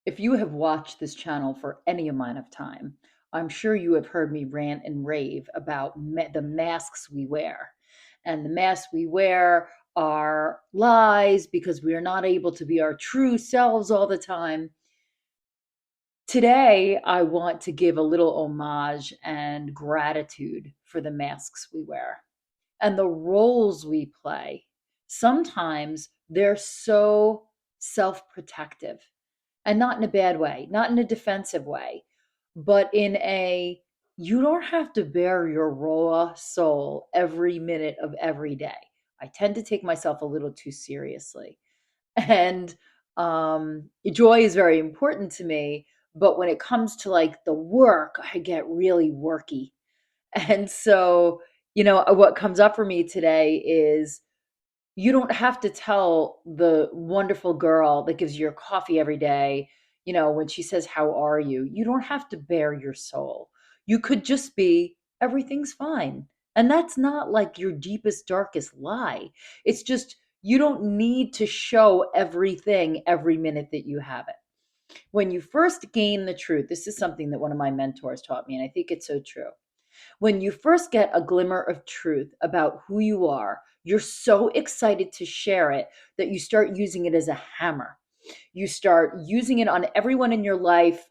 If you have watched this channel for any amount of time, I'm sure you have heard me rant and rave about the masks we wear. And the masks we wear are lies because we are not able to be our true selves all the time. Today, I want to give a little homage and gratitude for the masks we wear and the roles we play. Sometimes they're so self protective, and not in a bad way, not in a defensive way, but in a you don't have to bare your raw soul every minute of every day. I tend to take myself a little too seriously. And joy is very important to me. But when it comes to like the work, I get really worky. And so, what comes up for me today is you don't have to tell the wonderful girl that gives you your coffee every day, when she says, "How are you?" You don't have to bare your soul. You could just be, "Everything's fine." And that's not like your deepest, darkest lie. It's just you don't need to show everything every minute that you have it. When you first gain the truth, this is something that one of my mentors taught me, and I think it's so true. When you first get a glimmer of truth about who you are, you're so excited to share it that you start using it as a hammer. You start using it on everyone in your life,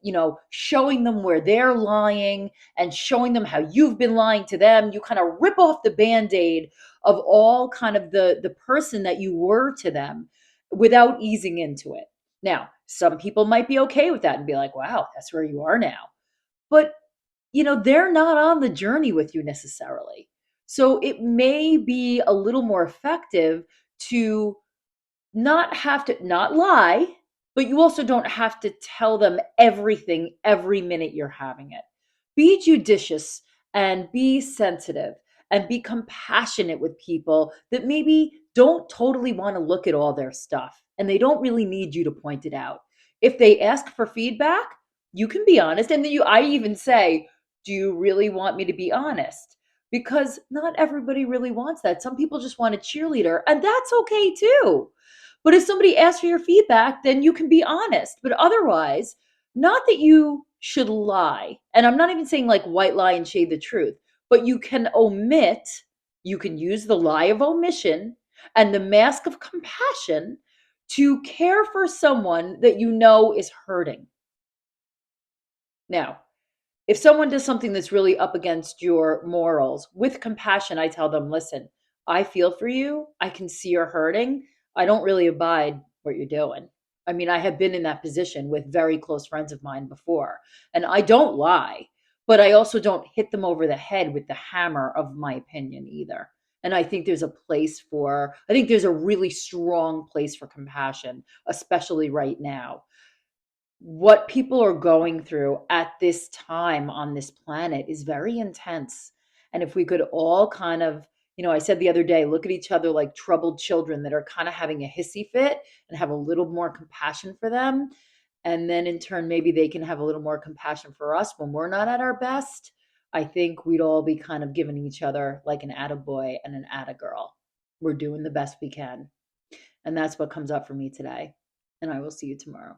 showing them where they're lying and showing them how you've been lying to them. You kind of rip off the band-aid of all kind of the person that you were to them without easing into it. Now, some people might be okay with that and be like, wow, that's where you are now. But they're not on the journey with you necessarily. So it may be a little more effective to not have to not lie, but you also don't have to tell them everything every minute you're having it. Be judicious and be sensitive and be compassionate with people that maybe don't totally want to look at all their stuff and they don't really need you to point it out. If they ask for feedback, you can be honest. And then I even say, do you really want me to be honest? Because not everybody really wants that. Some people just want a cheerleader, and that's okay too. But if somebody asks for your feedback, then you can be honest. But otherwise, not that you should lie. And I'm not even saying like white lie and shade the truth, but you can omit, you can use the lie of omission and the mask of compassion to care for someone that you know is hurting. Now, if someone does something that's really up against your morals, with compassion, I tell them, listen, I feel for you. I can see you're hurting. I don't really abide what you're doing. I mean, I have been in that position with very close friends of mine before, and I don't lie, but I also don't hit them over the head with the hammer of my opinion either. And I think there's a really strong place for compassion, especially right now. What people are going through at this time on this planet is very intense. And if we could all kind of, I said the other day, look at each other like troubled children that are kind of having a hissy fit and have a little more compassion for them. And then in turn, maybe they can have a little more compassion for us when we're not at our best. I think we'd all be kind of giving each other like an attaboy and an attagirl. We're doing the best we can. And that's what comes up for me today. And I will see you tomorrow.